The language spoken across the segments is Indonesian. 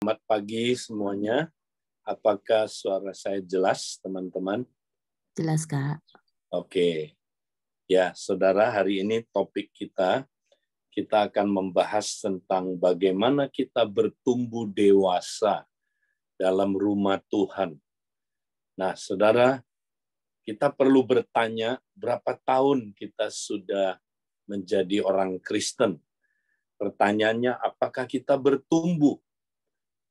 Selamat pagi semuanya. Apakah suara saya jelas, teman-teman? Jelas, Kak. Oke. Ya, saudara, hari ini topik kita akan membahas tentang bagaimana kita bertumbuh dewasa dalam rumah Tuhan. Nah, saudara, kita perlu bertanya berapa tahun kita sudah menjadi orang Kristen. Pertanyaannya, apakah kita bertumbuh?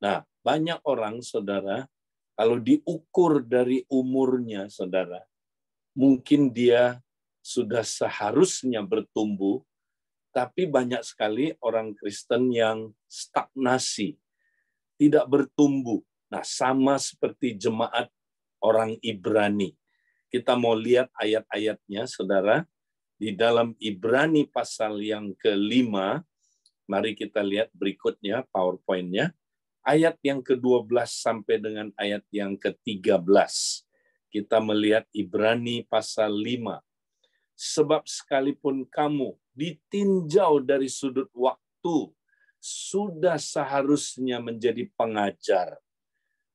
Nah, banyak orang, saudara, kalau diukur dari umurnya, saudara, mungkin dia sudah seharusnya bertumbuh, tapi banyak sekali orang Kristen yang stagnasi, tidak bertumbuh. Nah, sama seperti jemaat orang Ibrani. Kita mau lihat ayat-ayatnya, saudara, di dalam Ibrani pasal yang ke-5, mari kita lihat berikutnya, PowerPoint-nya. Ayat yang ke-12 sampai dengan ayat yang ke-13. Kita melihat Ibrani pasal 5. Sebab sekalipun kamu ditinjau dari sudut waktu, sudah seharusnya menjadi pengajar.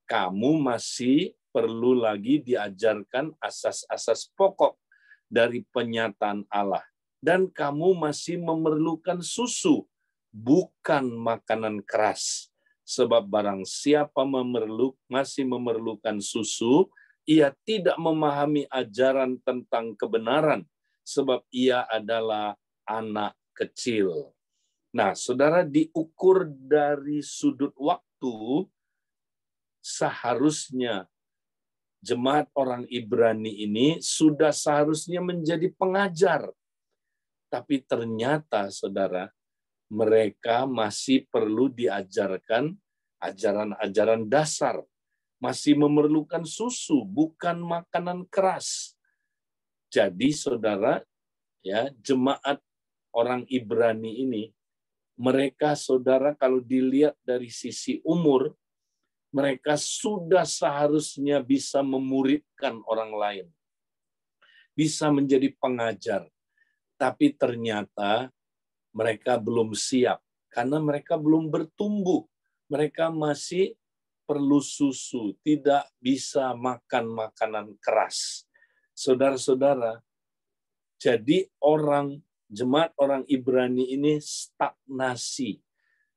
Kamu masih perlu lagi diajarkan asas-asas pokok dari penyataan Allah. Dan kamu masih memerlukan susu, bukan makanan keras. Sebab barang siapa masih memerlukan susu, ia tidak memahami ajaran tentang kebenaran, sebab ia adalah anak kecil. Nah, saudara, diukur dari sudut waktu, seharusnya jemaat orang Ibrani ini sudah seharusnya menjadi pengajar. Tapi ternyata, saudara, mereka masih perlu diajarkan ajaran-ajaran dasar, masih memerlukan susu, bukan makanan keras. Jadi, saudara, ya, jemaat orang Ibrani ini, mereka, saudara, kalau dilihat dari sisi umur, mereka sudah seharusnya bisa memuridkan orang lain, bisa menjadi pengajar. Tapi ternyata mereka belum siap, karena mereka belum bertumbuh. Mereka masih perlu susu, tidak bisa makan makanan keras. Saudara-saudara, jadi jemaat orang Ibrani ini stagnasi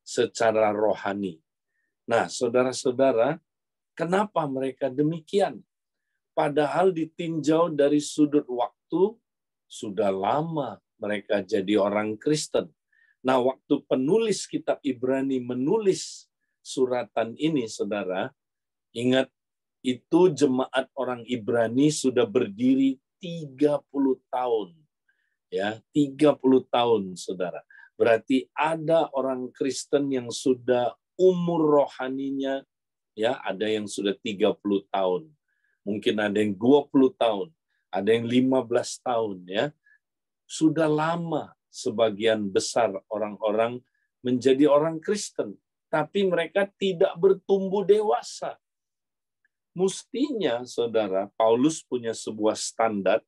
secara rohani. Nah, saudara-saudara, kenapa mereka demikian? Padahal ditinjau dari sudut waktu, sudah lama mereka jadi orang Kristen. Nah, waktu penulis kitab Ibrani menulis suratan ini, saudara, ingat, itu jemaat orang Ibrani sudah berdiri 30 tahun. Ya, 30 tahun, saudara. Berarti ada orang Kristen yang sudah umur rohaninya, ya, ada yang sudah 30 tahun. Mungkin ada yang 20 tahun. Ada yang 15 tahun, ya. Sudah lama sebagian besar orang-orang menjadi orang Kristen, tapi mereka tidak bertumbuh dewasa. Mestinya, saudara, Paulus punya sebuah standar.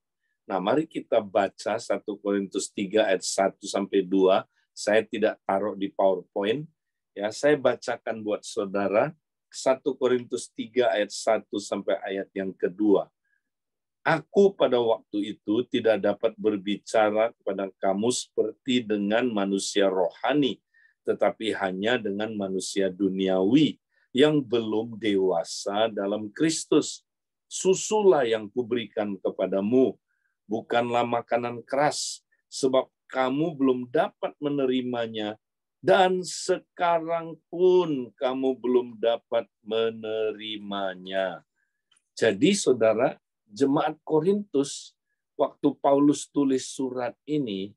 Nah, mari kita baca 1 Korintus 3 ayat 1-2. Saya tidak taruh di PowerPoint. Ya, saya bacakan buat saudara. 1 Korintus 3 ayat 1 sampai ayat yang kedua. Aku pada waktu itu tidak dapat berbicara kepada kamu seperti dengan manusia rohani, tetapi hanya dengan manusia duniawi yang belum dewasa dalam Kristus. Susulah yang kuberikan kepadamu, bukanlah makanan keras, sebab kamu belum dapat menerimanya, dan sekarang pun kamu belum dapat menerimanya. Jadi, saudara, jemaat Korintus, waktu Paulus tulis surat ini,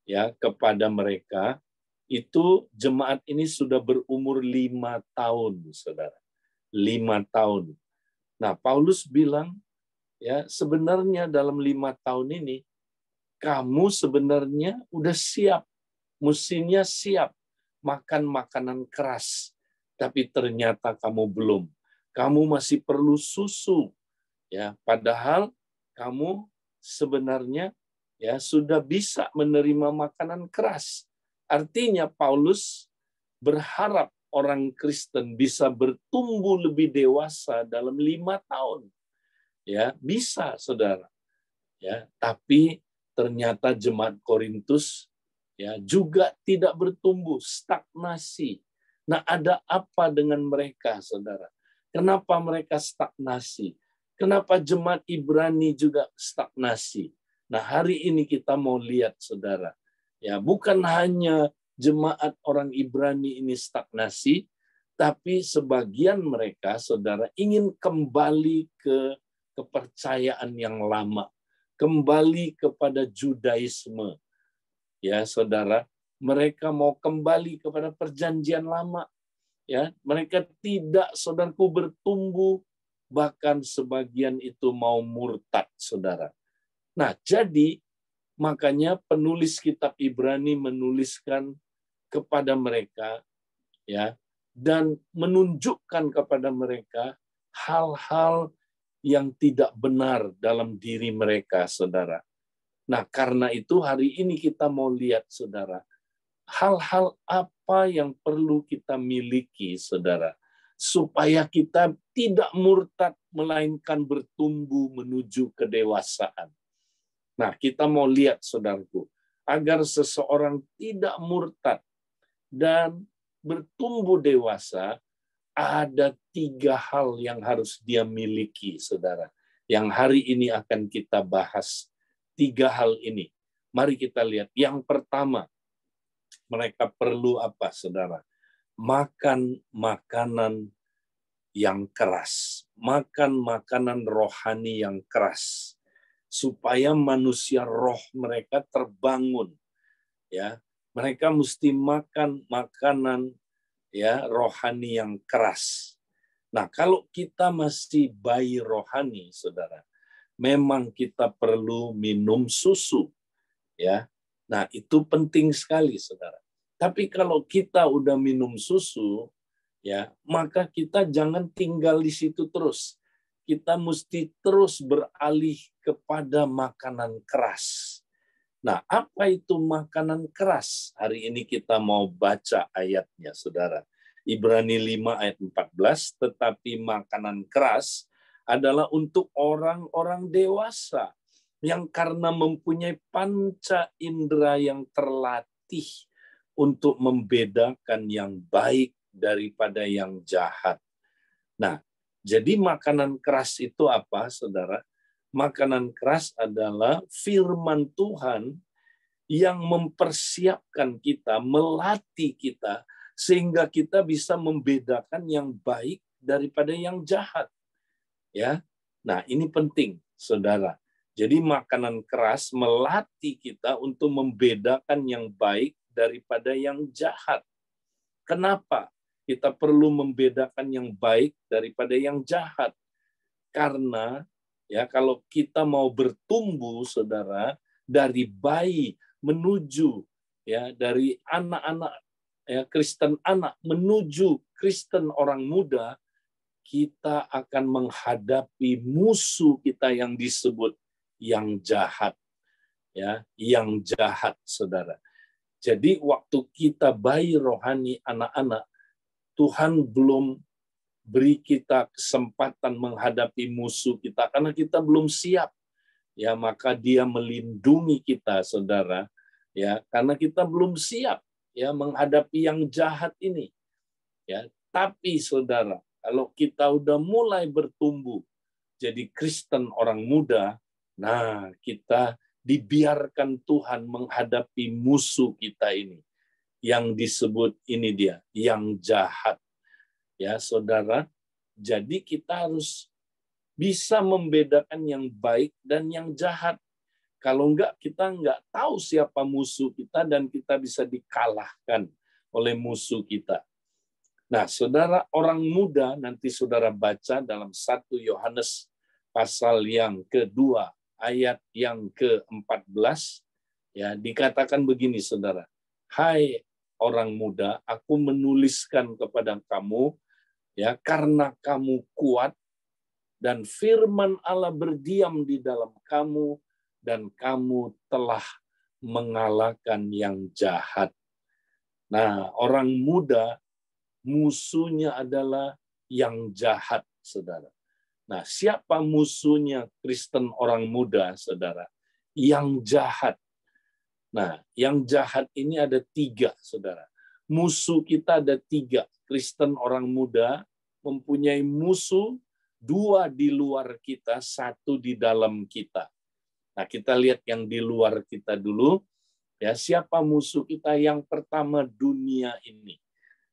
ya, kepada mereka, itu jemaat ini sudah berumur 5 tahun, saudara. 5 tahun. Nah, Paulus bilang, ya, sebenarnya dalam 5 tahun ini, kamu sebenarnya udah siap, mestinya siap makan makanan keras, tapi ternyata kamu belum. Kamu masih perlu susu, ya, padahal kamu sebenarnya, ya, sudah bisa menerima makanan keras. Artinya Paulus berharap orang Kristen bisa bertumbuh lebih dewasa dalam 5 tahun. Ya, bisa, saudara. Ya, tapi ternyata jemaat Korintus ya juga tidak bertumbuh, stagnasi. Nah, ada apa dengan mereka, saudara? Kenapa mereka stagnasi? Kenapa jemaat Ibrani juga stagnasi? Nah, hari ini kita mau lihat, saudara. Ya, bukan hanya jemaat orang Ibrani ini stagnasi, tapi sebagian mereka, saudara, ingin kembali ke kepercayaan yang lama, kembali kepada Judaisme. Ya, saudara, mereka mau kembali kepada perjanjian lama. Ya, mereka tidak, saudaraku, bertumbuh, bahkan sebagian itu mau murtad, saudara. Nah, jadi makanya penulis kitab Ibrani menuliskan kepada mereka, ya, dan menunjukkan kepada mereka hal-hal yang tidak benar dalam diri mereka, saudara. Nah, karena itu hari ini kita mau lihat, saudara, hal-hal apa yang perlu kita miliki, saudara, supaya kita tidak murtad, melainkan bertumbuh menuju kedewasaan. Nah, kita mau lihat, saudaraku, agar seseorang tidak murtad dan bertumbuh dewasa, ada 3 hal yang harus dia miliki, saudara. Yang hari ini akan kita bahas. 3 hal ini. Mari kita lihat. Yang pertama, mereka perlu apa, saudara? Makan makanan yang keras. Makan makanan rohani yang keras. Supaya manusia roh mereka terbangun. Ya, mereka mesti makan makanan ya rohani yang keras. Nah, kalau kita masih bayi rohani, saudara, memang kita perlu minum susu, ya. Nah, itu penting sekali, saudara. Tapi kalau kita udah minum susu, ya, maka kita jangan tinggal di situ terus. Kita mesti terus beralih kepada makanan keras. Nah, apa itu makanan keras? Hari ini kita mau baca ayatnya, saudara. Ibrani 5 ayat 14, tetapi makanan keras adalah untuk orang-orang dewasa yang karena mempunyai panca indera yang terlatih untuk membedakan yang baik daripada yang jahat. Nah, jadi makanan keras itu apa, saudara? Makanan keras adalah firman Tuhan yang mempersiapkan kita, melatih kita, sehingga kita bisa membedakan yang baik daripada yang jahat. Ya, nah ini penting, saudara. Jadi makanan keras melatih kita untuk membedakan yang baik daripada yang jahat. Kenapa kita perlu membedakan yang baik daripada yang jahat? Karena ya kalau kita mau bertumbuh, saudara, dari bayi menuju ya dari anak-anak ya Kristen anak menuju Kristen orang muda, kita akan menghadapi musuh kita yang disebut yang jahat. Ya, yang jahat, saudara. Jadi waktu kita bayi rohani anak-anak, Tuhan belum beri kita kesempatan menghadapi musuh kita karena kita belum siap. Ya, maka Dia melindungi kita, saudara. Ya, karena kita belum siap ya menghadapi yang jahat ini. Ya, tapi saudara, kalau kita udah mulai bertumbuh jadi Kristen orang muda, nah kita dibiarkan Tuhan menghadapi musuh kita ini. Yang disebut ini dia, yang jahat. Ya, saudara, jadi kita harus bisa membedakan yang baik dan yang jahat. Kalau enggak, kita enggak tahu siapa musuh kita dan kita bisa dikalahkan oleh musuh kita. Nah, saudara, orang muda nanti saudara baca dalam 1 Yohanes pasal yang kedua, ayat yang ke-14, ya, dikatakan begini, saudara. Hai orang muda, aku menuliskan kepada kamu, ya, karena kamu kuat dan firman Allah berdiam di dalam kamu dan kamu telah mengalahkan yang jahat. Nah, orang muda musuhnya adalah yang jahat, saudara. Nah, siapa musuhnya Kristen orang muda, saudara? Yang jahat. Nah, yang jahat ini ada 3, saudara. Musuh kita ada 3. Kristen orang muda mempunyai musuh, 2 di luar kita, 1 di dalam kita. Nah, kita lihat yang di luar kita dulu. Ya, siapa musuh kita? Yang pertama, dunia ini.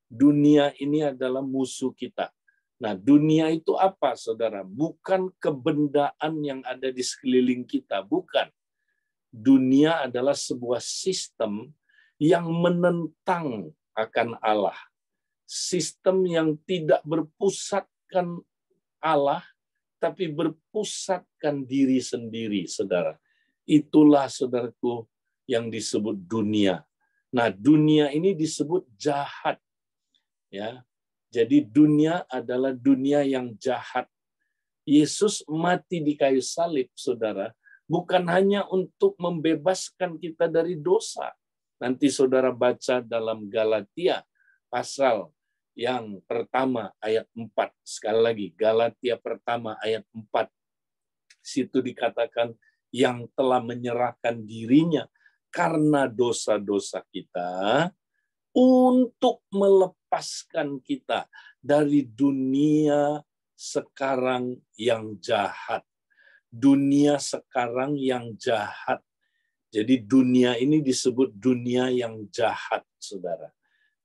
Dunia ini adalah musuh kita. Nah, dunia itu apa, saudara? Bukan kebendaan yang ada di sekeliling kita, bukan. Dunia adalah sebuah sistem yang menentang akan Allah. Sistem yang tidak berpusatkan Allah, tapi berpusatkan diri sendiri, saudara. Itulah, saudaraku, yang disebut dunia. Nah, dunia ini disebut jahat. Ya, jadi dunia adalah dunia yang jahat. Yesus mati di kayu salib, saudara, bukan hanya untuk membebaskan kita dari dosa. Nanti saudara baca dalam Galatia pasal yang pertama ayat 4. Sekali lagi, Galatia pertama ayat 4. Situ dikatakan yang telah menyerahkan dirinya karena dosa-dosa kita untuk melepaskan kita dari dunia sekarang yang jahat. Dunia sekarang yang jahat. Jadi dunia ini disebut dunia yang jahat, saudara.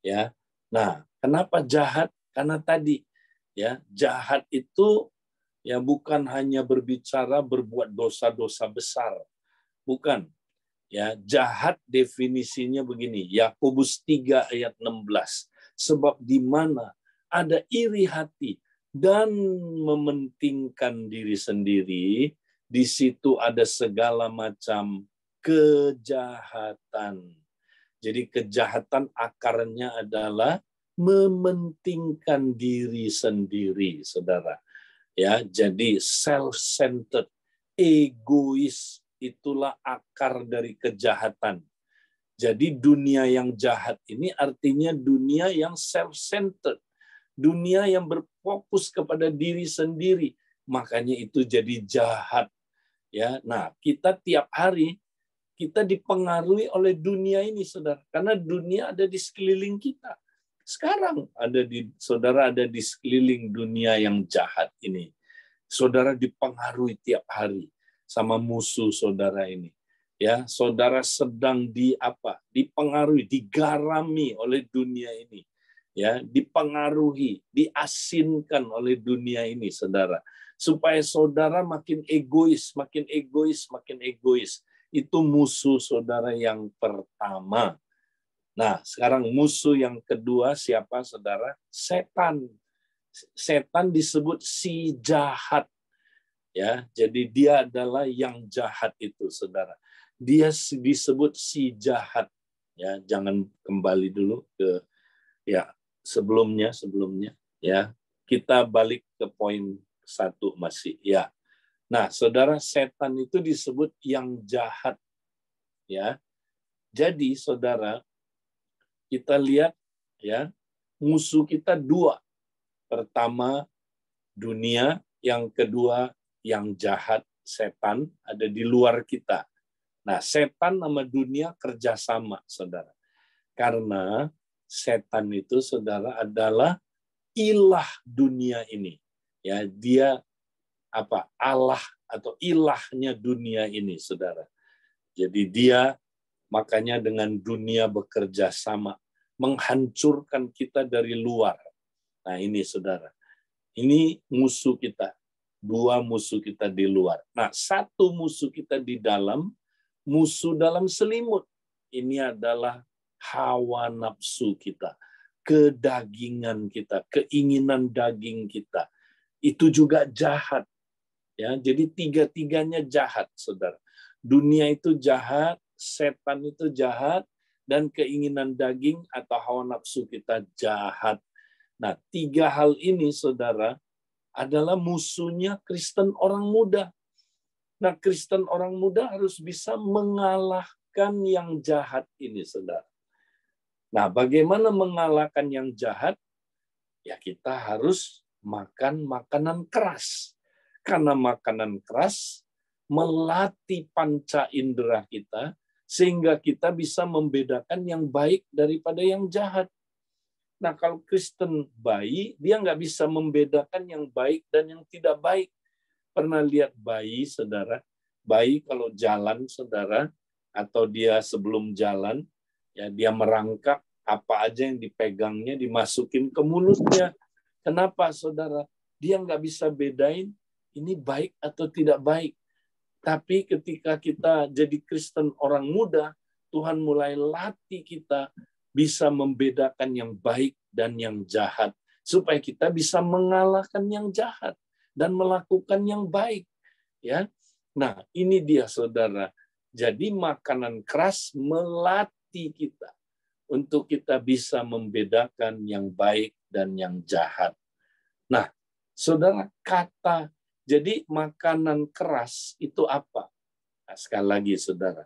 Ya. Nah, kenapa jahat? Karena tadi ya, jahat itu ya bukan hanya berbicara berbuat dosa-dosa besar. Bukan. Ya, jahat definisinya begini, Yakobus 3 ayat 16. Sebab di mana ada iri hati dan mementingkan diri sendiri, di situ ada segala macam kejahatan. Jadi kejahatan akarnya adalah mementingkan diri sendiri, saudara. Ya, jadi self-centered, egois, itulah akar dari kejahatan. Jadi dunia yang jahat ini artinya dunia yang self-centered. Dunia yang berfokus kepada diri sendiri. Makanya itu jadi jahat. Ya, nah, kita tiap hari kita dipengaruhi oleh dunia ini, saudara. Karena dunia ada di sekeliling kita. Sekarang saudara ada di sekeliling dunia yang jahat ini. Saudara dipengaruhi tiap hari sama musuh saudara ini. Ya, saudara sedang dipengaruhi, digarami oleh dunia ini. Ya, dipengaruhi, diasinkan oleh dunia ini, saudara. Supaya saudara makin egois, makin egois, makin egois. Itu musuh saudara yang pertama. Nah, sekarang musuh yang kedua siapa, saudara? Setan. Setan disebut si jahat. Ya, jadi dia adalah yang jahat itu, saudara. Dia disebut si jahat. Ya, jangan kembali dulu ke sebelumnya. Ya, kita balik ke poin 1 masih. Ya, nah, saudara, setan itu disebut yang jahat. Ya, jadi saudara, kita lihat ya, musuh kita 2. Pertama dunia, yang kedua yang jahat, setan, ada di luar kita. Nah, setan sama dunia kerjasama, saudara. Karena setan itu, saudara, adalah ilah dunia ini. Ya, dia Allah atau ilahnya dunia ini, saudara. Jadi dia makanya dengan dunia bekerja sama, menghancurkan kita dari luar. Nah, ini, saudara. Ini musuh kita. 2 musuh kita di luar. Nah, 1 musuh kita di dalam, musuh dalam selimut. Ini adalah hawa nafsu kita, kedagingan kita, keinginan daging kita. Itu juga jahat. Ya, jadi 3-tiganya jahat, saudara. Dunia itu jahat, setan itu jahat, dan keinginan daging atau hawa nafsu kita jahat. Nah, 3 hal ini, saudara, adalah musuhnya Kristen orang muda. Nah, Kristen orang muda harus bisa mengalahkan yang jahat ini, saudara. Nah, bagaimana mengalahkan yang jahat? ya kita harus makan makanan keras. Karena makanan keras melatih panca indera kita, sehingga kita bisa membedakan yang baik daripada yang jahat. Nah, kalau Kristen bayi, dia nggak bisa membedakan yang baik dan yang tidak baik. Pernah lihat bayi, saudara? Bayi kalau jalan, saudara, atau dia sebelum jalan, ya dia merangkak, apa aja yang dipegangnya dimasukin ke mulutnya. Kenapa, saudara? Dia nggak bisa bedain ini baik atau tidak baik. Tapi ketika kita jadi Kristen orang muda, Tuhan mulai latih kita bisa membedakan yang baik dan yang jahat, supaya kita bisa mengalahkan yang jahat dan melakukan yang baik. Ya, nah ini dia, saudara. Jadi makanan keras melatih kita untuk kita bisa membedakan yang baik dan yang jahat. Nah, saudara, jadi makanan keras itu apa? Nah, sekali lagi, saudara,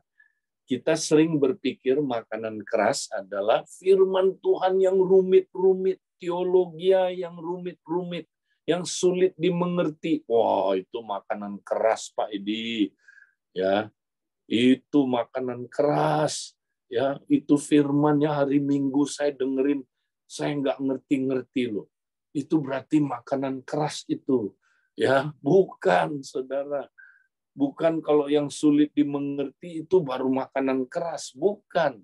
kita sering berpikir makanan keras adalah firman Tuhan yang rumit-rumit, teologi yang rumit-rumit, yang sulit dimengerti. Wah, itu makanan keras, Pak Edi. Ya, itu makanan keras. Ya, itu firmannya hari Minggu saya dengerin, saya nggak ngerti-ngerti loh. Itu berarti makanan keras itu. Ya, bukan, saudara. Bukan kalau yang sulit dimengerti itu baru makanan keras, bukan.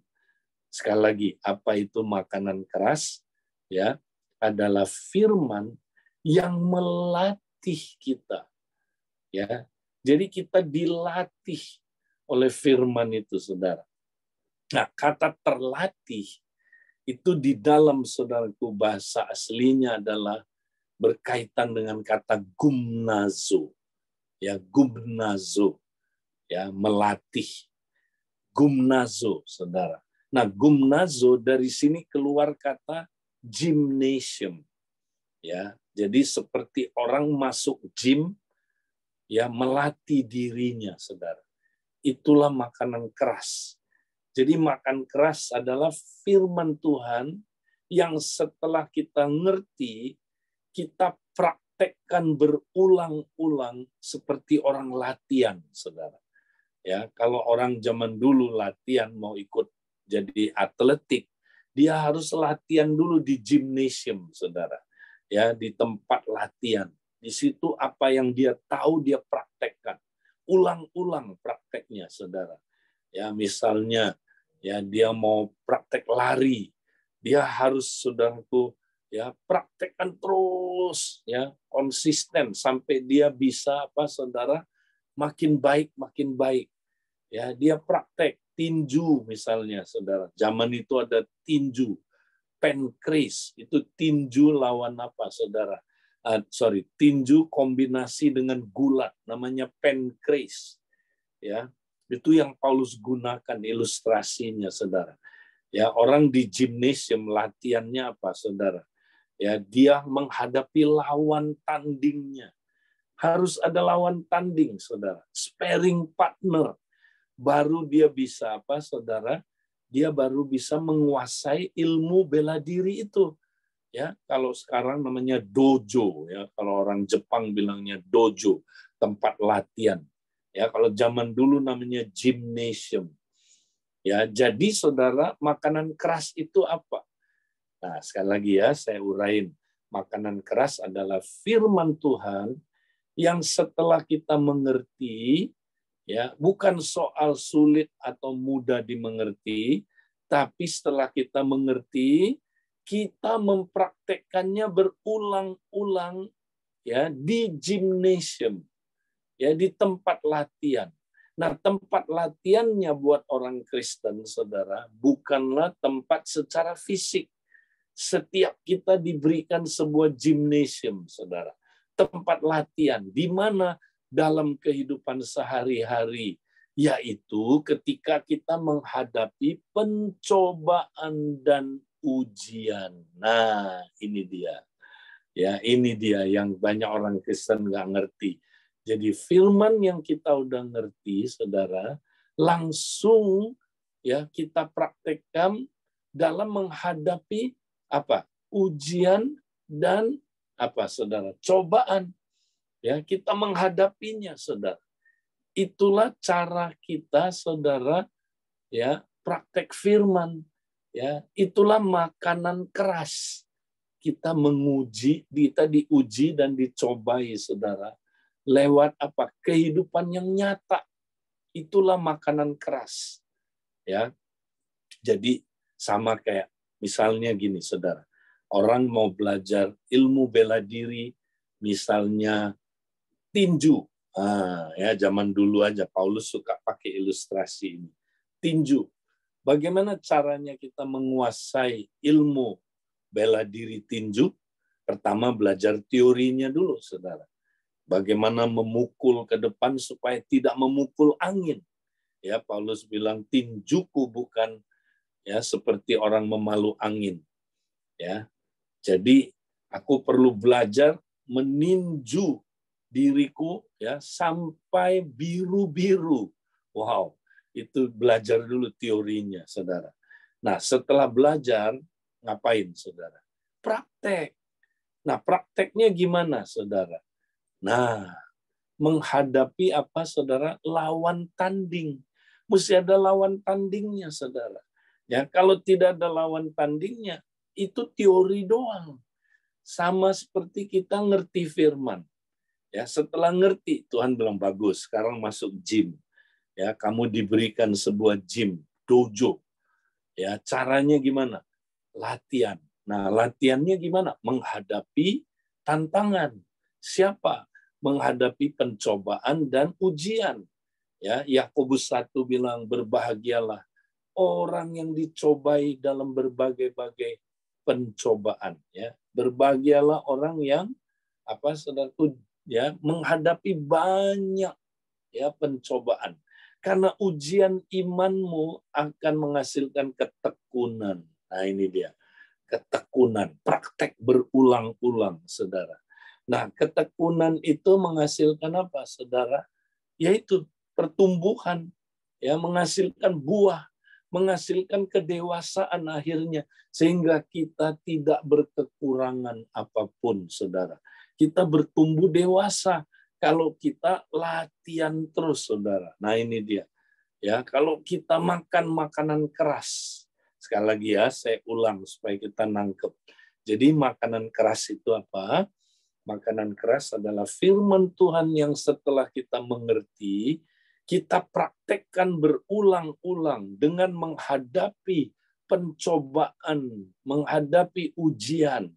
Sekali lagi, apa itu makanan keras? Ya, adalah firman yang melatih kita. Ya, jadi kita dilatih oleh firman itu, saudara. Nah, kata terlatih itu di dalam, saudaraku, bahasa aslinya adalah berkaitan dengan kata gumnazo. Ya, gumnazo. Ya, melatih. Gumnazo, saudara. Nah, gumnazo dari sini keluar kata gymnasium. Ya, jadi seperti orang masuk gym, ya, melatih dirinya, saudara. Itulah makanan keras. Jadi makan keras adalah firman Tuhan yang setelah kita ngerti, kita praktekkan berulang-ulang seperti orang latihan, saudara. Ya, kalau orang zaman dulu latihan mau ikut jadi atletik, dia harus latihan dulu di gymnasium, saudara. Ya, di tempat latihan. Di situ apa yang dia tahu dia praktekkan. Ulang-ulang prakteknya, saudara. Ya, misalnya ya dia mau praktek lari, dia harus, saudaraku, ya praktekkan terus, ya konsisten sampai dia bisa apa, saudara, makin baik, makin baik. Ya, dia praktek tinju misalnya, saudara. Zaman itu ada tinju, pancrase, itu tinju lawan apa, saudara? Tinju kombinasi dengan gulat, namanya pancrase. Ya, itu yang Paulus gunakan ilustrasinya, saudara. Ya, orang di gymnasium latihannya apa, saudara? Ya, dia menghadapi lawan tandingnya. Harus ada lawan tanding, saudara. Sparring partner. Baru dia bisa apa, saudara? Dia baru bisa menguasai ilmu bela diri itu. Ya, kalau sekarang namanya dojo, ya. Kalau orang Jepang bilangnya dojo, tempat latihan. Ya, kalau zaman dulu namanya gymnasium. Ya, jadi saudara, makanan keras itu apa? Nah, sekali lagi ya, saya urain. Makanan keras adalah firman Tuhan yang setelah kita mengerti, ya, bukan soal sulit atau mudah dimengerti, tapi setelah kita mengerti, kita mempraktekkannya berulang-ulang, ya, di gymnasium. Ya, di tempat latihan. Nah, tempat latihannya buat orang Kristen, saudara, bukanlah tempat secara fisik. Setiap kita diberikan sebuah gymnasium, saudara. Tempat latihan, di mana dalam kehidupan sehari-hari, yaitu ketika kita menghadapi pencobaan dan ujian. Nah, ini dia. Ya, ini dia yang banyak orang Kristen nggak ngerti. Jadi firman yang kita udah ngerti, saudara, langsung ya kita praktekkan dalam menghadapi apa? Ujian dan apa, saudara? Cobaan. Ya, kita menghadapinya, saudara. Itulah cara kita, saudara, ya, praktek firman. Ya, itulah makanan keras. Kita diuji dan dicobai, saudara. Lewat apa? Kehidupan yang nyata. Itulah makanan keras. Ya. Jadi sama kayak misalnya gini, saudara. Orang mau belajar ilmu bela diri, misalnya tinju. Ya, zaman dulu aja Paulus suka pakai ilustrasi ini. Tinju. Bagaimana caranya kita menguasai ilmu bela diri tinju? Pertama belajar teorinya dulu, saudara. Bagaimana memukul ke depan supaya tidak memukul angin. Ya, Paulus bilang tinjuku bukan ya seperti orang memalu angin. Ya. Jadi aku perlu belajar meninju diriku ya sampai biru-biru. Wow, itu belajar dulu teorinya, saudara. Nah, setelah belajar, ngapain, saudara? Praktek. Nah, prakteknya gimana, saudara? Nah, menghadapi apa, saudara? Lawan tanding. Mesti ada lawan tandingnya, saudara. Ya, kalau tidak ada lawan tandingnya, itu teori doang. Sama seperti kita ngerti firman. Ya, setelah ngerti, Tuhan bilang bagus, sekarang masuk gym. Ya, kamu diberikan sebuah gym, dojo. Ya, caranya gimana? Latihan. Nah, latihannya gimana? Menghadapi tantangan. Siapa? Menghadapi pencobaan dan ujian. Ya, Yakobus 1 bilang berbahagialah orang yang dicobai dalam berbagai-bagai pencobaan. Ya, berbahagialah orang yang apa, saudara, ya menghadapi banyak ya pencobaan. Karena ujian imanmu akan menghasilkan ketekunan. Nah, ini dia. Ketekunan, praktek berulang-ulang, saudara. Nah, ketekunan itu menghasilkan apa, saudara? Yaitu pertumbuhan, ya, menghasilkan buah, menghasilkan kedewasaan akhirnya, sehingga kita tidak berkekurangan apapun, saudara. Kita bertumbuh dewasa kalau kita latihan terus, saudara. Nah, ini dia. Ya, kalau kita makan makanan keras, sekali lagi ya, saya ulang supaya kita nangkep. Jadi makanan keras itu apa? Makanan keras adalah firman Tuhan yang setelah kita mengerti, kita praktekkan berulang-ulang dengan menghadapi pencobaan, menghadapi ujian,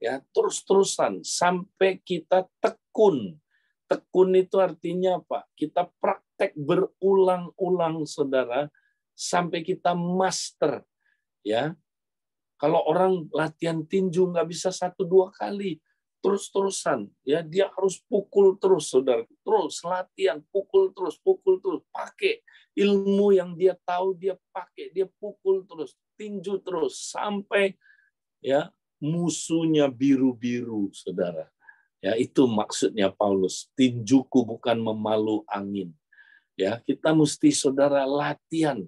ya terus-terusan sampai kita tekun. Tekun itu artinya apa? Kita praktek berulang-ulang, saudara, sampai kita master. Ya, kalau orang latihan tinju nggak bisa 1-2 kali, terus-terusan. Ya, dia harus pukul terus, saudara. Terus latihan, pukul terus, pakai ilmu yang dia tahu, dia pakai, dia pukul terus, tinju terus sampai ya musuhnya biru-biru, saudara. Ya, itu maksudnya Paulus. Tinjuku bukan memalu angin. Ya, kita mesti, saudara, latihan.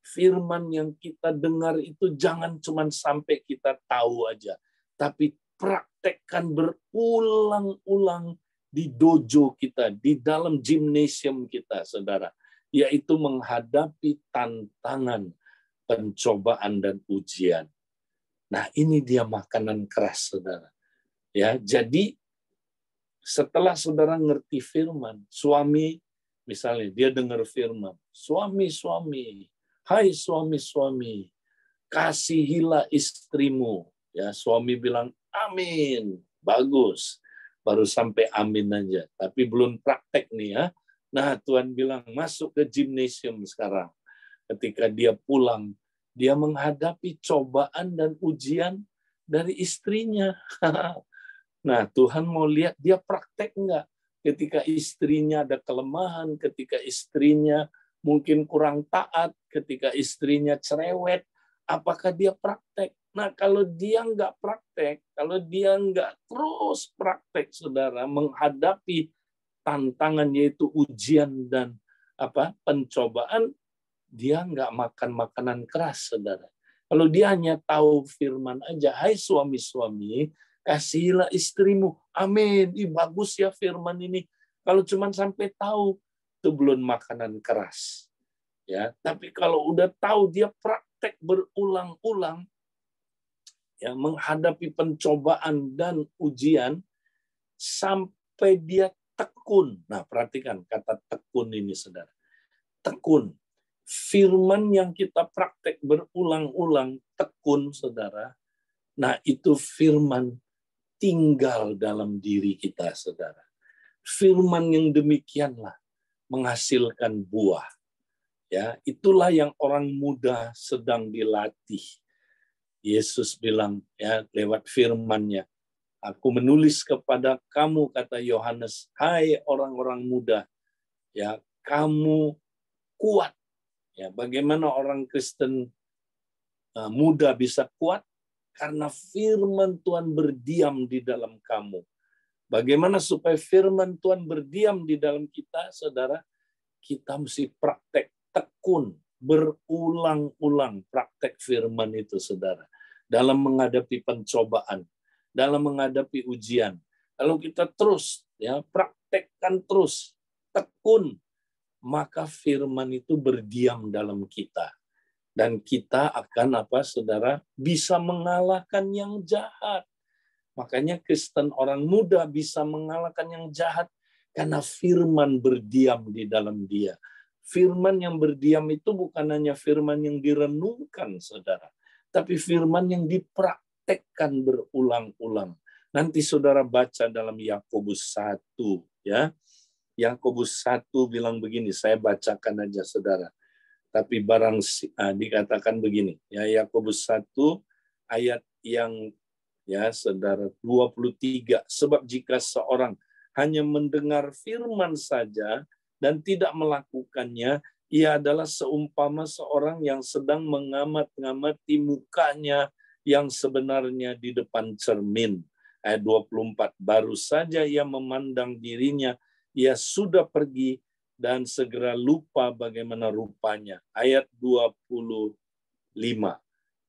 Firman yang kita dengar itu jangan cuma sampai kita tahu aja, tapi praktekkan berulang-ulang di dojo kita, di dalam gymnasium kita, saudara. Yaitu menghadapi tantangan, pencobaan, dan ujian. Nah, ini dia makanan keras, saudara. Ya, jadi setelah saudara ngerti firman, suami misalnya dia dengar firman, suami-suami, hai suami-suami, kasihilah istrimu. Ya, suami bilang amin, bagus. Baru sampai amin aja, tapi belum praktek nih ya. Nah, Tuhan bilang masuk ke gymnasium sekarang. Ketika dia pulang, dia menghadapi cobaan dan ujian dari istrinya. Nah, Tuhan mau lihat dia praktek enggak. Ketika istrinya ada kelemahan, ketika istrinya mungkin kurang taat, ketika istrinya cerewet, apakah dia praktek? Nah, kalau dia enggak praktek, kalau dia enggak terus praktek, saudara, menghadapi tantangan yaitu ujian dan pencobaan, dia enggak makan makanan keras, saudara. Kalau dia hanya tahu firman aja, hai suami-suami, Kasihilah istrimu. Amin. Bagus ya firman ini. Kalau cuma sampai tahu, itu belum makanan keras. Ya, tapi kalau udah tahu, dia praktek berulang-ulang, ya, menghadapi pencobaan dan ujian sampai dia tekun. Nah, perhatikan kata tekun ini, saudara. Tekun. Firman yang kita praktek berulang-ulang, tekun, saudara. Nah, itu firman tinggal dalam diri kita, saudara. Firman yang demikianlah menghasilkan buah. Ya, itulah yang orang muda sedang dilatih. Yesus bilang, ya, lewat firman-Nya, aku menulis kepada kamu, kata Yohanes, hai orang-orang muda, ya, kamu kuat. Ya, bagaimana orang Kristen muda bisa kuat? Karena firman Tuhan berdiam di dalam kamu. Bagaimana supaya firman Tuhan berdiam di dalam kita, saudara? Kita mesti praktek tekun, berulang-ulang praktek firman itu, saudara. Dalam menghadapi pencobaan, dalam menghadapi ujian. Kalau kita terus, ya, praktekkan terus, tekun, maka firman itu berdiam dalam kita. Dan kita akan apa, saudara? Bisa mengalahkan yang jahat. Makanya Kristen orang muda bisa mengalahkan yang jahat karena firman berdiam di dalam dia. Firman yang berdiam itu bukan hanya firman yang direnungkan, saudara, tapi firman yang dipraktekkan berulang-ulang. Nanti saudara baca dalam Yakobus 1, ya. Yakobus 1 bilang begini, saya bacakan aja, saudara. Tapi dikatakan begini, ya, Yakobus 1 ayat yang, ya, saudara, 23. Sebab jika seorang hanya mendengar firman saja dan tidak melakukannya, ia adalah seumpama seorang yang sedang mengamat-ngamati mukanya yang sebenarnya di depan cermin. Ayat 24. Baru saja ia memandang dirinya, ia sudah pergi dan segera lupa bagaimana rupanya. Ayat 25.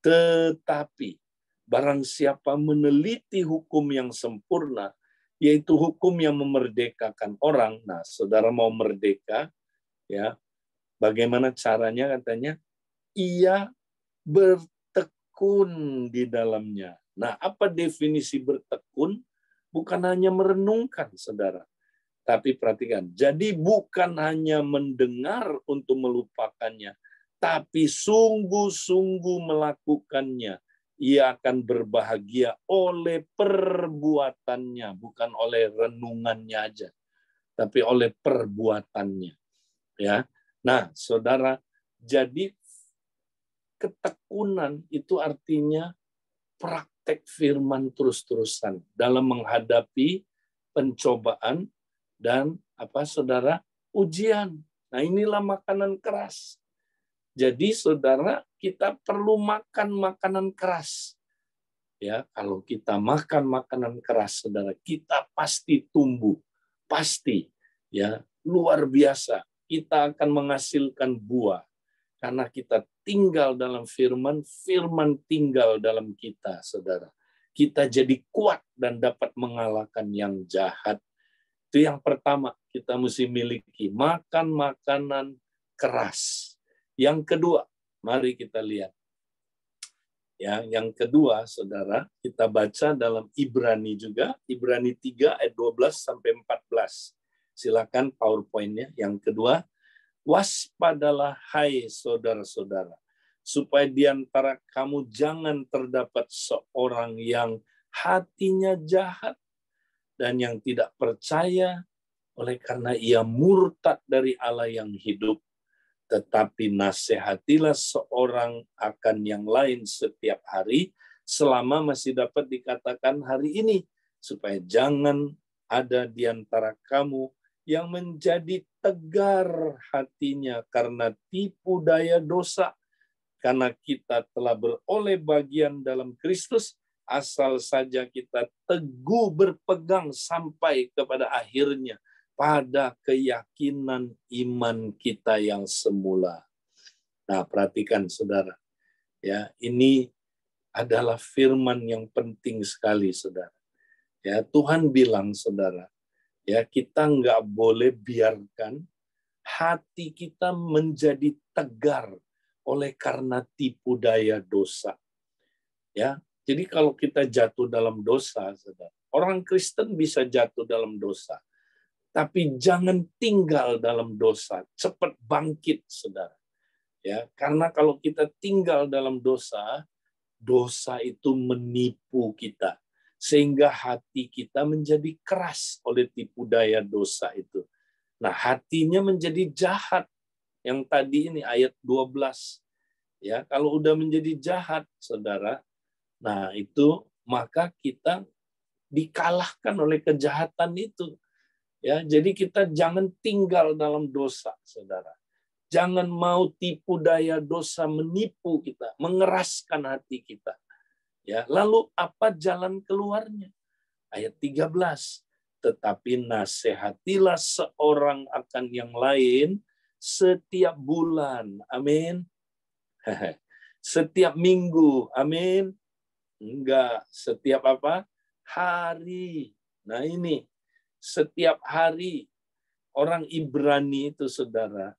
Tetapi barang siapa meneliti hukum yang sempurna, yaitu hukum yang memerdekakan orang. Nah, saudara mau merdeka, ya, bagaimana caranya? Katanya, ia bertekun di dalamnya. Nah, apa definisi bertekun? Bukan hanya merenungkan, saudara. Tapi perhatikan, jadi bukan hanya mendengar untuk melupakannya, tapi sungguh-sungguh melakukannya. Ia akan berbahagia oleh perbuatannya, bukan oleh renungannya aja, tapi oleh perbuatannya. Ya, nah, saudara, jadi ketekunan itu artinya praktek firman terus-terusan dalam menghadapi pencobaan dan apa, saudara, ujian. Nah, inilah makanan keras. Jadi, saudara, kita perlu makan makanan keras. Ya, kalau kita makan makanan keras, saudara, kita pasti tumbuh, pasti, ya, luar biasa. Kita akan menghasilkan buah karena kita tinggal dalam firman, firman tinggal dalam kita, saudara. Kita jadi kuat dan dapat mengalahkan yang jahat. Itu yang pertama kita mesti miliki, makan makanan keras. Yang kedua, mari kita lihat. Ya, yang kedua, saudara, kita baca dalam Ibrani juga, Ibrani 3 ayat 12 sampai 14. Silakan PowerPoint-nya. Yang kedua, waspadalah hai saudara-saudara, supaya di antara kamu jangan terdapat seorang yang hatinya jahat dan yang tidak percaya oleh karena ia murtad dari Allah yang hidup. Tetapi nasihatilah seorang akan yang lain setiap hari, selama masih dapat dikatakan hari ini, supaya jangan ada di antara kamu yang menjadi tegar hatinya karena tipu daya dosa. Karena kita telah beroleh bagian dalam Kristus, asal saja kita teguh berpegang sampai kepada akhirnya, pada keyakinan iman kita yang semula. Nah, perhatikan, saudara. Ya, ini adalah firman yang penting sekali, saudara. Ya, Tuhan bilang, saudara, ya kita nggak boleh biarkan hati kita menjadi tegar oleh karena tipu daya dosa. Ya, jadi kalau kita jatuh dalam dosa, saudara, orang Kristen bisa jatuh dalam dosa, tapi jangan tinggal dalam dosa, cepat bangkit, saudara. Ya, karena kalau kita tinggal dalam dosa, dosa itu menipu kita, sehingga hati kita menjadi keras oleh tipu daya dosa itu. Nah, hatinya menjadi jahat. Yang tadi ini ayat 12. Ya, kalau udah menjadi jahat, saudara, nah itu maka kita dikalahkan oleh kejahatan itu. Ya, jadi kita jangan tinggal dalam dosa, saudara. Jangan mau tipu daya dosa menipu kita, mengeraskan hati kita. Ya, lalu apa jalan keluarnya? Ayat 13. Tetapi nasihatilah seorang akan yang lain setiap bulan. Amin. Setiap minggu. Amin. Enggak. Setiap apa? Hari. Nah ini. Setiap hari. Orang Ibrani itu, saudara,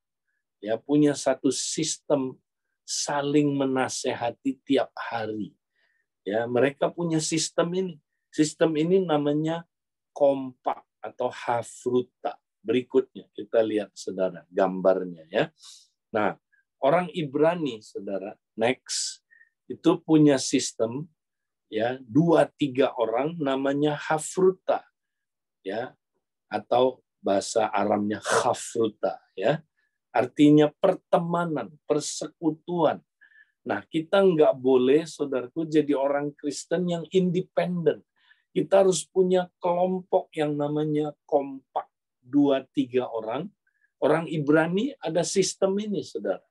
ya punya satu sistem saling menasehati tiap hari. Ya, mereka punya sistem ini. Sistem ini namanya kompak atau hafruta. Berikutnya kita lihat, saudara, gambarnya ya. Nah, orang Ibrani, saudara, next itu punya sistem ya 2-3 orang namanya hafruta ya, atau bahasa Aramnya hafruta ya. Artinya pertemanan, persekutuan. Nah, kita nggak boleh, saudaraku, jadi orang Kristen yang independen. Kita harus punya kelompok yang namanya kompak, 2-3 orang. Orang Ibrani ada sistem ini, saudara.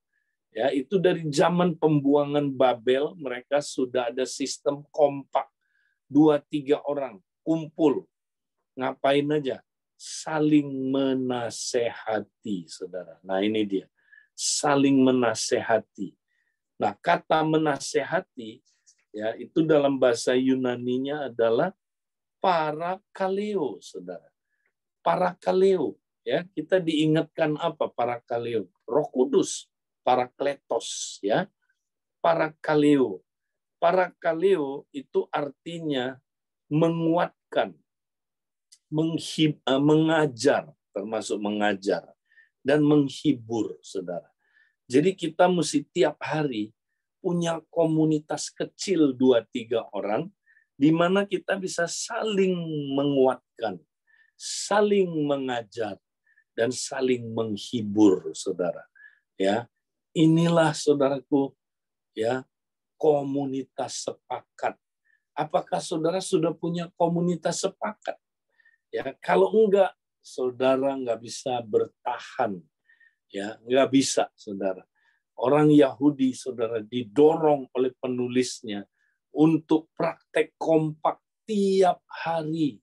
Ya, itu dari zaman pembuangan Babel, mereka sudah ada sistem kompak, 2-3 orang kumpul. Ngapain aja? Saling menasehati, saudara. Nah, ini dia. Saling menasehati. Nah, kata menasehati ya itu dalam bahasa Yunaninya adalah parakaleo, saudara. Parakaleo, ya kita diingatkan apa parakaleo? Roh Kudus, parakletos, ya. Parakaleo. Parakaleo itu artinya menguatkan, mengajar, termasuk mengajar dan menghibur, saudara. Jadi kita mesti tiap hari punya komunitas kecil 2-3 orang di mana kita bisa saling menguatkan, saling mengajar dan saling menghibur, saudara. Ya. Inilah, saudaraku, ya, komunitas sepakat. Apakah saudara sudah punya komunitas sepakat? Ya, kalau enggak, saudara enggak bisa bertahan. Ya, nggak bisa, saudara. Orang Yahudi, saudara, didorong oleh penulisnya untuk praktek kompak tiap hari.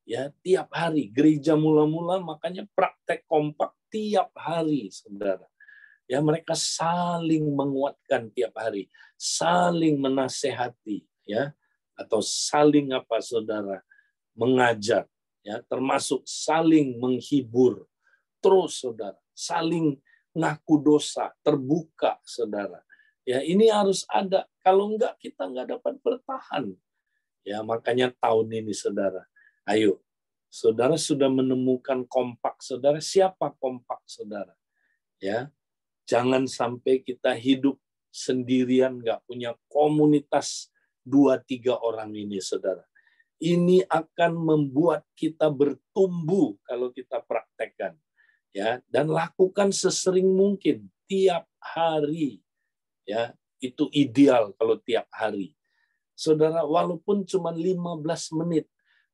Ya, tiap hari. Gereja mula-mula makanya praktek kompak tiap hari, saudara. Ya, mereka saling menguatkan tiap hari, saling menasehati, ya, atau saling apa, saudara, mengajar, ya, termasuk saling menghibur. Terus, saudara, saling ngaku dosa, terbuka, saudara. Ya, ini harus ada. Kalau enggak, kita enggak dapat bertahan. Ya, makanya tahun ini, saudara, ayo, saudara sudah menemukan kompak, saudara. Siapa kompak, saudara? Ya, jangan sampai kita hidup sendirian, enggak punya komunitas 2-3 orang ini, saudara. Ini akan membuat kita bertumbuh kalau kita praktekkan. Ya, dan lakukan sesering mungkin tiap hari. Ya, itu ideal kalau tiap hari. Saudara, walaupun cuma 15 menit,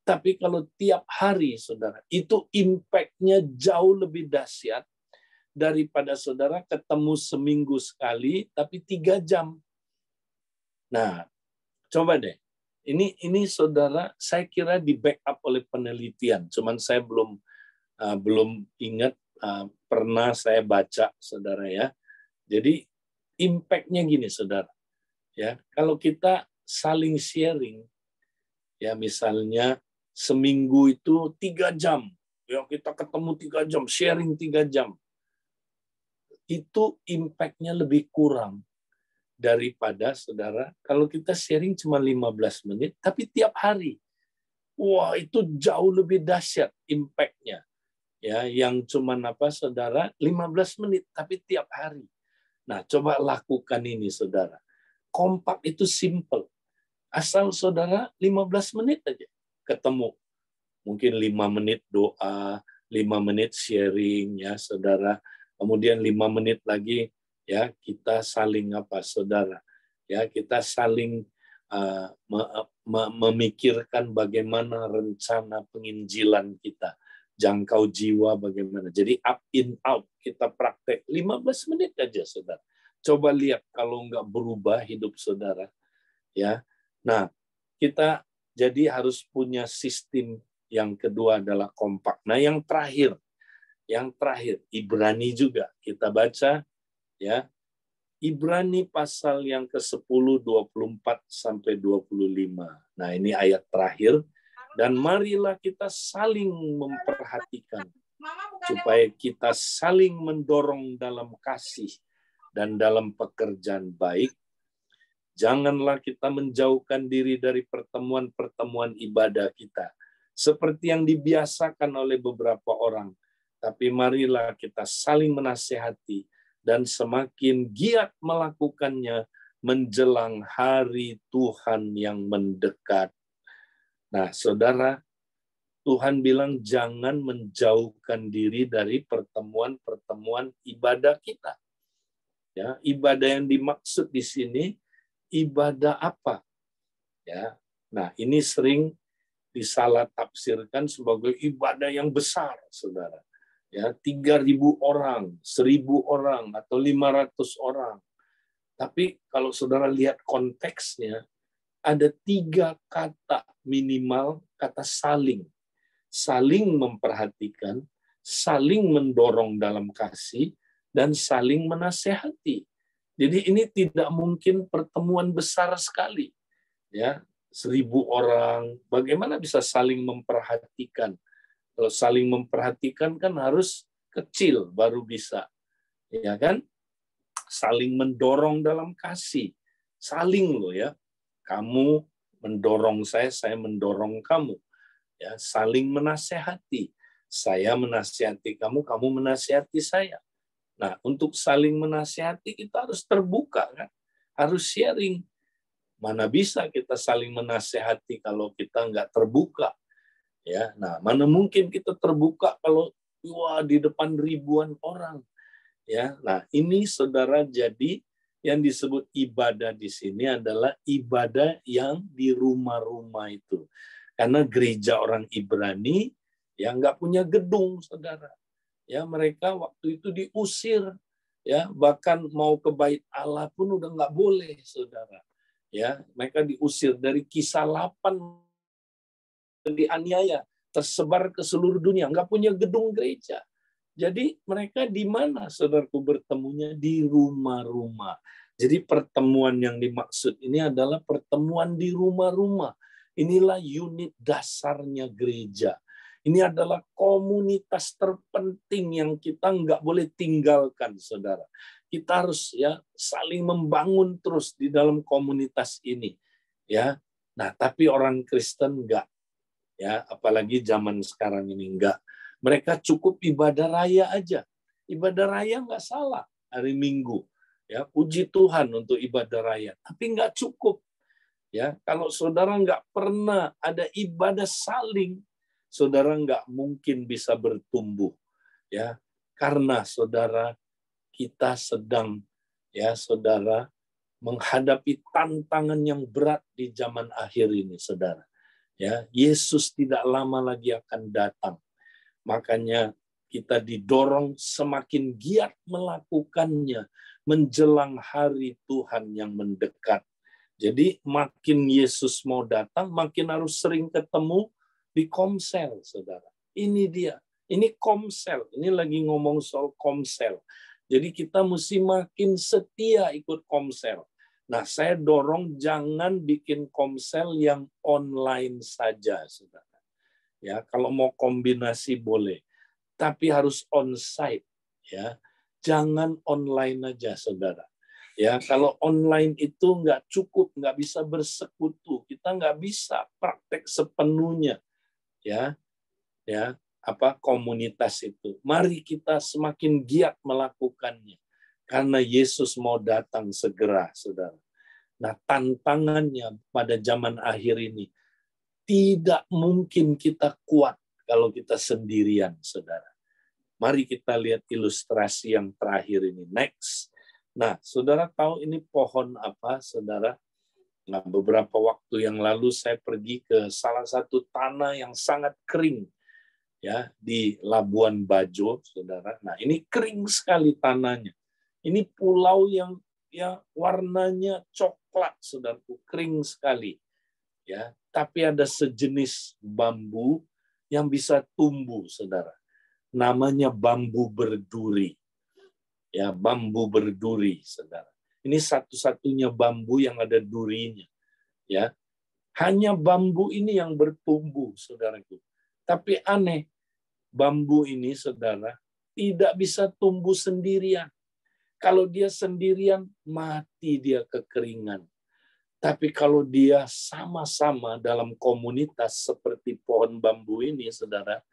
tapi kalau tiap hari, saudara, itu impact-nya jauh lebih dahsyat daripada saudara ketemu seminggu sekali tapi 3 jam. Nah, coba deh. Ini saudara, saya kira di backup oleh penelitian. Cuman saya belum ingat, pernah saya baca, saudara ya. Jadi impact-nya gini, saudara. Ya, kalau kita saling sharing, ya misalnya seminggu itu 3 jam. Ya, kita ketemu 3 jam, sharing 3 jam. Itu impact-nya lebih kurang daripada saudara kalau kita sharing cuma 15 menit tapi tiap hari. Wah, itu jauh lebih dahsyat impact-nya. Ya, yang cuma saudara 15 menit tapi tiap hari. Nah, coba lakukan ini saudara. Kompak itu simple. Asal saudara 15 menit aja ketemu. Mungkin 5 menit doa, 5 menit sharing ya saudara. Kemudian 5 menit lagi ya kita saling saudara. Ya, kita saling memikirkan bagaimana rencana penginjilan kita. Jangkau jiwa bagaimana. Jadi up in out kita praktek 15 menit aja saudara. Coba lihat kalau nggak berubah hidup saudara. Ya. Nah, kita jadi harus punya sistem. Yang kedua adalah kompak. Nah, yang terakhir Ibrani juga kita baca ya. Ibrani pasal yang ke-10 24 sampai 25. Nah, ini ayat terakhir dan marilah kita saling memperhatikan supaya kita saling mendorong dalam kasih dan dalam pekerjaan baik. Janganlah kita menjauhkan diri dari pertemuan-pertemuan ibadah kita seperti yang dibiasakan oleh beberapa orang. Tapi marilah kita saling menasehati dan semakin giat melakukannya menjelang hari Tuhan yang mendekat. Nah, saudara, Tuhan bilang jangan menjauhkan diri dari pertemuan-pertemuan ibadah kita. Ya, ibadah yang dimaksud di sini ibadah apa? Ya. Nah, ini sering disalah tafsirkan sebagai ibadah yang besar, saudara. Ya, 3.000 orang, 1.000 orang, atau 500 orang. Tapi kalau saudara lihat konteksnya, ada 3 kata minimal, kata saling. Saling memperhatikan, saling mendorong dalam kasih, dan saling menasehati. Jadi ini tidak mungkin pertemuan besar sekali. Ya, 1.000 orang, bagaimana bisa saling memperhatikan? Kalau saling memperhatikan kan harus kecil baru bisa, ya kan? Saling mendorong dalam kasih, saling loh ya. Kamu mendorong saya mendorong kamu. Ya, saling menasehati, saya menasehati kamu, kamu menasehati saya. Nah, untuk saling menasehati kita harus terbuka kan, harus sharing. Mana bisa kita saling menasehati kalau kita nggak terbuka? Ya, nah mana mungkin kita terbuka kalau di depan ribuan orang? Ya, nah ini saudara jadi yang disebut ibadah di sini adalah ibadah yang di rumah-rumah itu. Karena gereja orang Ibrani yang nggak punya gedung, saudara. Ya, mereka waktu itu diusir. Ya, bahkan mau ke bait Allah pun udah nggak boleh, saudara. Ya, mereka diusir dari Kisah 8 dianiaya, tersebar ke seluruh dunia, nggak punya gedung gereja. Jadi mereka di mana saudaraku bertemunya? Di rumah-rumah. Jadi pertemuan yang dimaksud ini adalah pertemuan di rumah-rumah. Inilah unit dasarnya gereja. Ini adalah komunitas terpenting yang kita nggak boleh tinggalkan, saudara. Kita harus ya saling membangun terus di dalam komunitas ini, ya. Nah, tapi orang Kristen nggak, ya, apalagi zaman sekarang ini nggak. Mereka cukup ibadah raya aja. Ibadah raya nggak salah hari Minggu, ya, puji Tuhan untuk ibadah raya. Tapi nggak cukup, ya. Kalau saudara nggak pernah ada ibadah saling, saudara nggak mungkin bisa bertumbuh, ya, karena saudara kita sedang, ya saudara, menghadapi tantangan yang berat di zaman akhir ini, saudara. Ya, Yesus tidak lama lagi akan datang. Makanya kita didorong semakin giat melakukannya menjelang hari Tuhan yang mendekat. Jadi makin Yesus mau datang, makin harus sering ketemu di komsel, saudara. Ini dia. Ini komsel. Ini lagi ngomong soal komsel. Jadi kita mesti makin setia ikut komsel. Nah, saya dorong jangan bikin komsel yang online saja, saudara. Ya, kalau mau kombinasi boleh, tapi harus on-site. Ya, jangan online aja, saudara. Ya, kalau online itu nggak cukup, nggak bisa bersekutu, kita nggak bisa praktek sepenuhnya. Ya, komunitas itu. Mari kita semakin giat melakukannya, karena Yesus mau datang segera, saudara. Nah, tantangannya pada zaman akhir ini, tidak mungkin kita kuat kalau kita sendirian, saudara. Mari kita lihat ilustrasi yang terakhir ini. Next. Nah, saudara tahu ini pohon apa, saudara? Nah, beberapa waktu yang lalu saya pergi ke salah satu tanah yang sangat kering, ya, di Labuan Bajo, saudara. Nah, ini kering sekali tanahnya. Ini pulau yang ya warnanya coklat, saudaraku, kering sekali. Ya, tapi ada sejenis bambu yang bisa tumbuh, saudara. Namanya bambu berduri. Ya, bambu berduri, saudara. Ini satu-satunya bambu yang ada durinya. Ya, hanya bambu ini yang bertumbuh, saudaraku. Tapi aneh, bambu ini, saudara, tidak bisa tumbuh sendirian. Kalau dia sendirian, mati dia kekeringan. Tapi kalau dia sama-sama dalam komunitas seperti pohon bambu ini, saudara,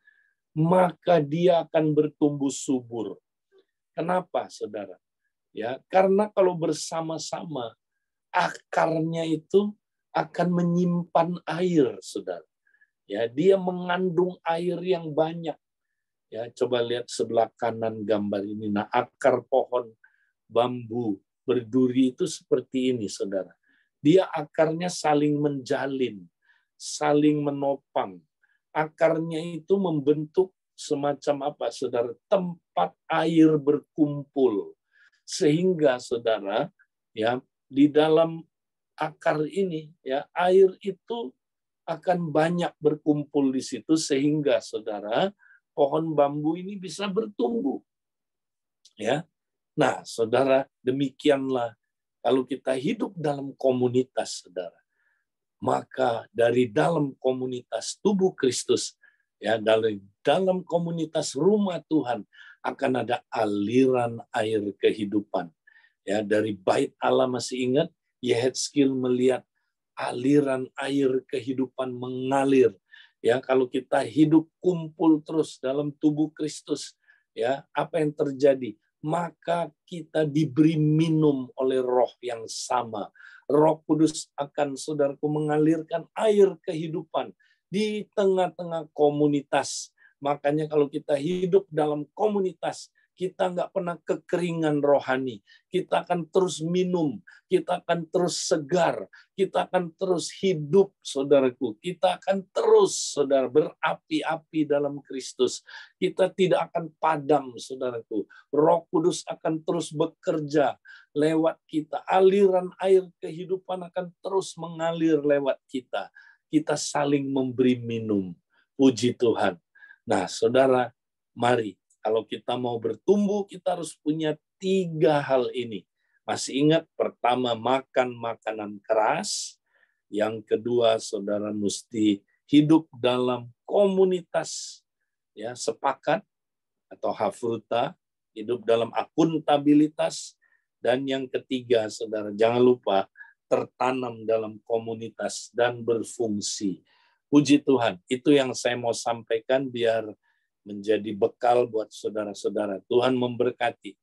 maka dia akan bertumbuh subur. Kenapa, saudara? Ya, karena kalau bersama-sama, akarnya itu akan menyimpan air, saudara. Ya, dia mengandung air yang banyak. Ya, coba lihat sebelah kanan gambar ini. Nah, akar pohon bambu berduri itu seperti ini, saudara. Dia akarnya saling menjalin, saling menopang. Akarnya itu membentuk semacam apa, saudara? Tempat air berkumpul. Sehingga, saudara, ya, di dalam akar ini, ya, air itu akan banyak berkumpul di situ sehingga, saudara, pohon bambu ini bisa bertumbuh. Ya. Nah, saudara, demikianlah kalau kita hidup dalam komunitas, saudara, maka dari dalam komunitas tubuh Kristus, ya, dari dalam komunitas rumah Tuhan akan ada aliran air kehidupan. Ya, dari bait Allah masih ingat, Yehezkiel melihat aliran air kehidupan mengalir. Ya, kalau kita hidup kumpul terus dalam tubuh Kristus, ya, apa yang terjadi? Maka kita diberi minum oleh roh yang sama. Roh Kudus akan, saudaraku, mengalirkan air kehidupan di tengah-tengah komunitas. Makanya kalau kita hidup dalam komunitas, kita nggak pernah kekeringan rohani. Kita akan terus minum, kita akan terus segar, kita akan terus hidup, saudaraku. Kita akan terus, saudara, berapi-api dalam Kristus. Kita tidak akan padam, saudaraku. Roh Kudus akan terus bekerja lewat kita. Aliran air kehidupan akan terus mengalir lewat kita. Kita saling memberi minum. Puji Tuhan. Nah, saudara, mari. Kalau kita mau bertumbuh, kita harus punya 3 hal ini. Masih ingat, pertama, makan makanan keras. Yang kedua, saudara mesti hidup dalam komunitas, ya, sepakat atau hafruta, hidup dalam akuntabilitas. Dan yang ketiga, saudara, jangan lupa tertanam dalam komunitas dan berfungsi. Puji Tuhan, itu yang saya mau sampaikan biar menjadi bekal buat saudara-saudara. Tuhan memberkati.